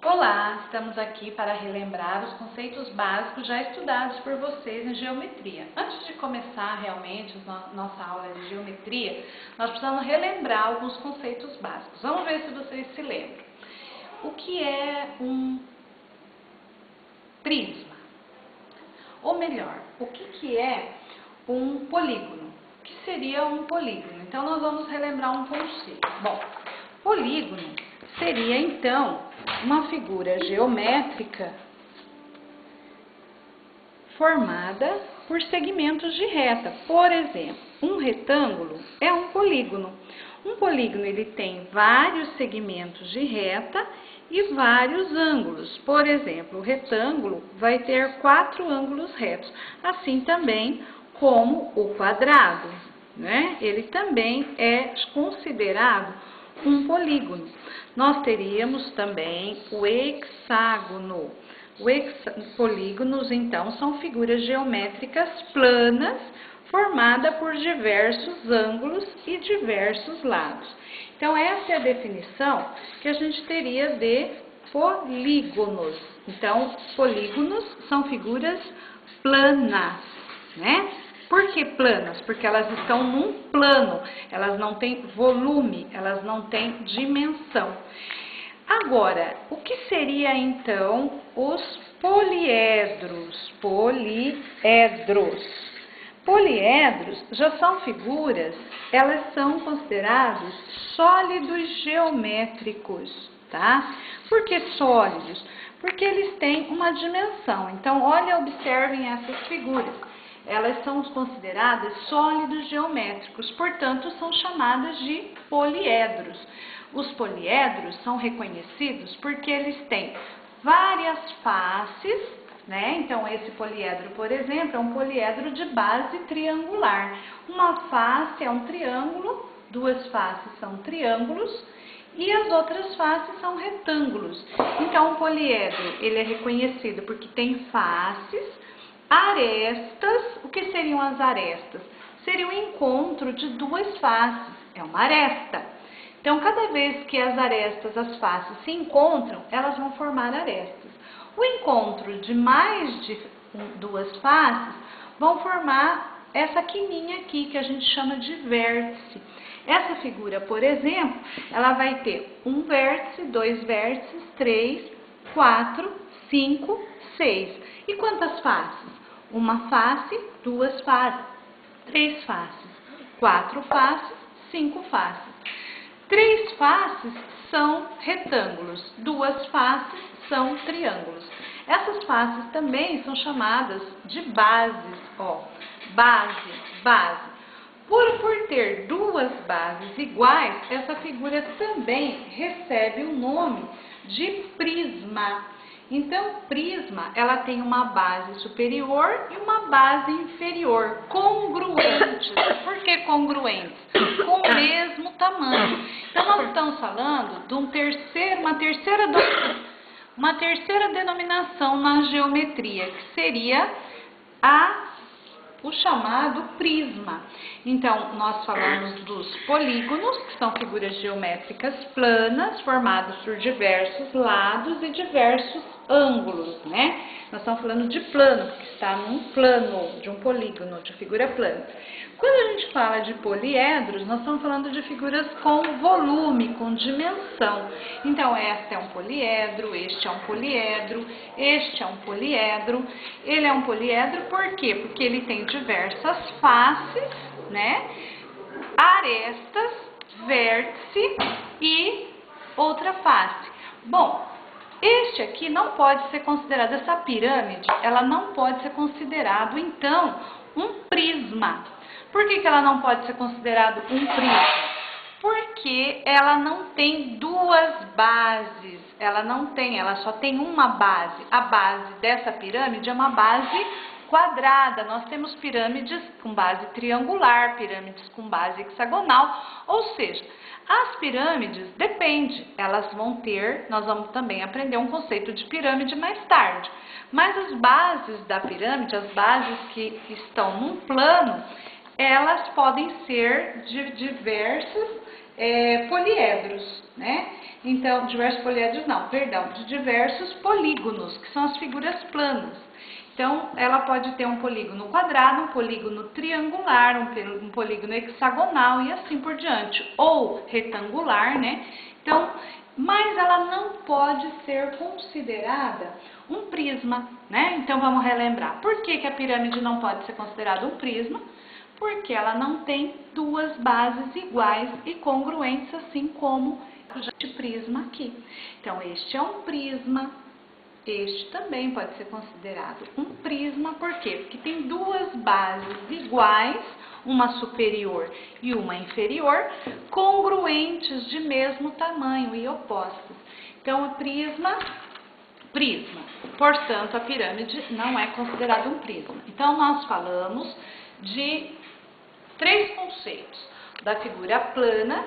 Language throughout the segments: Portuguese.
Olá, estamos aqui para relembrar os conceitos básicos já estudados por vocês em geometria. Antes de começar realmente nossa aula de geometria, nós precisamos relembrar alguns conceitos básicos. Vamos ver se vocês se lembram. O que é um prisma? Ou melhor, o que é um polígono? O que seria um polígono? Então, nós vamos relembrar um conceito. Bom, polígono seria, então, uma figura geométrica formada por segmentos de reta. Por exemplo, um retângulo é um polígono. Um polígono ele tem vários segmentos de reta e vários ângulos. Por exemplo, o retângulo vai ter 4 ângulos retos, assim também como o quadrado, né? Ele também é considerado um polígono. Nós teríamos também o hexágono. Polígonos, então, são figuras geométricas planas formadas por diversos ângulos e diversos lados. Então, essa é a definição que a gente teria de polígonos. Então, polígonos são figuras planas, né? Por que planas? Porque elas estão num plano, elas não têm volume, elas não têm dimensão. Agora, o que seria então os poliedros? Poliedros já são figuras, elas são consideradas sólidos geométricos, tá? Por que sólidos? Porque eles têm uma dimensão. Então, observem essas figuras. Elas são consideradas sólidos geométricos, portanto, são chamadas de poliedros. Os poliedros são reconhecidos porque eles têm várias faces, né? Então, esse poliedro, por exemplo, é um poliedro de base triangular. Uma face é um triângulo, duas faces são triângulos e as outras faces são retângulos. Então, o poliedro ele é reconhecido porque tem faces, arestas. O que seriam as arestas? Seria o encontro de duas faces, é uma aresta. Então, cada vez que as arestas, as faces se encontram, elas vão formar arestas. O encontro de mais de duas faces vão formar essa quininha aqui, que a gente chama de vértice. Essa figura, por exemplo, ela vai ter um vértice, dois vértices, 3, 4, 5, 6. E quantas faces? Uma face, duas faces, 3 faces, 4 faces, 5 faces. 3 faces são retângulos, 2 faces são triângulos. Essas faces também são chamadas de bases, base. Por ter duas bases iguais, essa figura também recebe o nome de prisma. Então, prisma, ela tem uma base superior e uma base inferior, congruentes. Por que congruentes? Com o mesmo tamanho. Então, nós estamos falando de uma terceira denominação na geometria, que seria o chamado prisma. Então, nós falamos dos polígonos, que são figuras geométricas planas, formadas por diversos lados e diversos ângulos, né? Nós estamos falando de plano, que está num plano, de um polígono, de figura plana. Quando a gente fala de poliedros, nós estamos falando de figuras com volume, com dimensão. Então, este é um poliedro, este é um poliedro, este é um poliedro. Ele é um poliedro por quê? Porque ele tem diversas faces, né? Arestas, vértice e outra face. Bom, este aqui não pode ser considerado, essa pirâmide, ela não pode ser considerado, então, um prisma. Por que ela não pode ser considerado um prisma? Porque ela não tem duas bases, ela só tem uma base. A base dessa pirâmide é uma base quadrada. Nós temos pirâmides com base triangular, pirâmides com base hexagonal, ou seja, as pirâmides, depende, elas vão ter, nós vamos também aprender um conceito de pirâmide mais tarde, mas as bases da pirâmide, as bases que estão num plano, elas podem ser de diversos poliedros, né? Então, diversos poliedros não, perdão, de diversos polígonos, que são as figuras planas. Então, ela pode ter um polígono quadrado, um polígono triangular, um polígono hexagonal e assim por diante, ou retangular, né? Então, mas ela não pode ser considerada um prisma, né? Então, vamos relembrar. Por que que a pirâmide não pode ser considerada um prisma? Porque ela não tem duas bases iguais e congruentes, assim como este prisma aqui. Então, este é um prisma, este também pode ser considerado um prisma, por quê? Porque tem duas bases iguais, uma superior e uma inferior, congruentes de mesmo tamanho e opostas. Então, o prisma. Portanto, a pirâmide não é considerada um prisma. Então, nós falamos de três conceitos: da figura plana,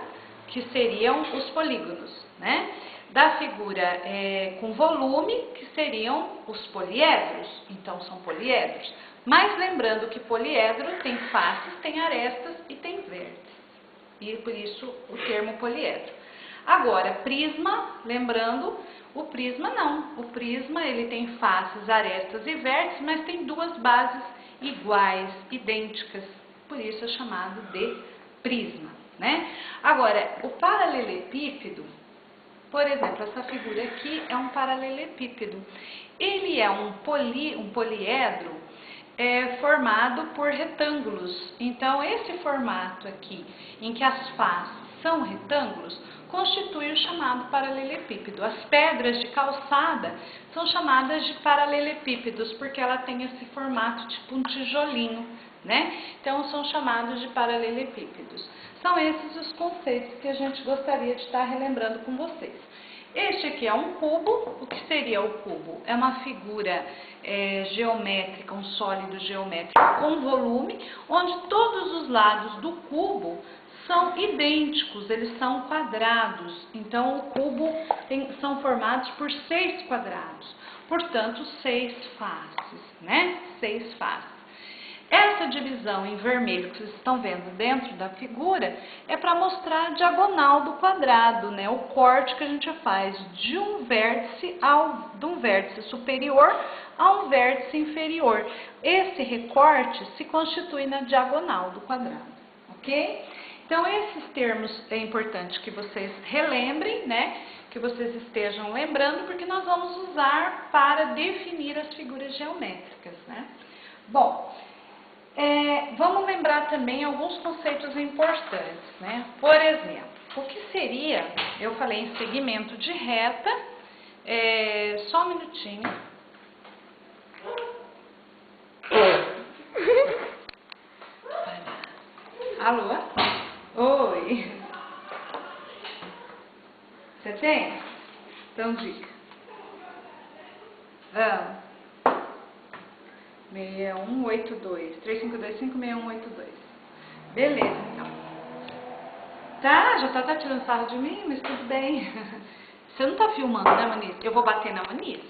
que seriam os polígonos, né? Da figura com volume, que seriam os poliedros, então são poliedros. Mas lembrando que poliedro tem faces, tem arestas e tem vértices, e por isso o termo poliedro. Agora, prisma, lembrando, o prisma não. O prisma ele tem faces, arestas e vértices, mas tem duas bases iguais, idênticas, por isso é chamado de prisma, né? Agora, o paralelepípedo, por exemplo, essa figura aqui é um paralelepípedo. Ele é um poliedro formado por retângulos. Então, esse formato aqui, em que as faces são retângulos, constitui o chamado paralelepípedo. As pedras de calçada são chamadas de paralelepípedos, porque ela tem esse formato tipo um tijolinho, né? Então, são chamados de paralelepípedos. São esses os conceitos que a gente gostaria de estar relembrando com vocês. Este aqui é um cubo. O que seria o cubo? É uma figura geométrica, um sólido geométrico com volume, onde todos os lados do cubo são idênticos, eles são quadrados. Então, o cubo são formados por 6 quadrados, portanto, 6 faces, né? 6 faces. Essa divisão em vermelho que vocês estão vendo dentro da figura é para mostrar a diagonal do quadrado, né? O corte que a gente faz de um vértice superior a um vértice inferior. Esse recorte se constitui na diagonal do quadrado, ok? Então, esses termos é importante que vocês relembrem, né? Que vocês estejam lembrando, porque nós vamos usar para definir as figuras geométricas, né? Bom, vamos lembrar também alguns conceitos importantes, né? Por exemplo, o que seria, eu falei em segmento de reta, só um minutinho. Alô? Oi. Você tem? Então diga. 6182, 35256182. Beleza, então. Tá, já tá tirando sarro de mim, mas tudo bem. Você não tá filmando, né, Manice? Eu vou bater na Manice.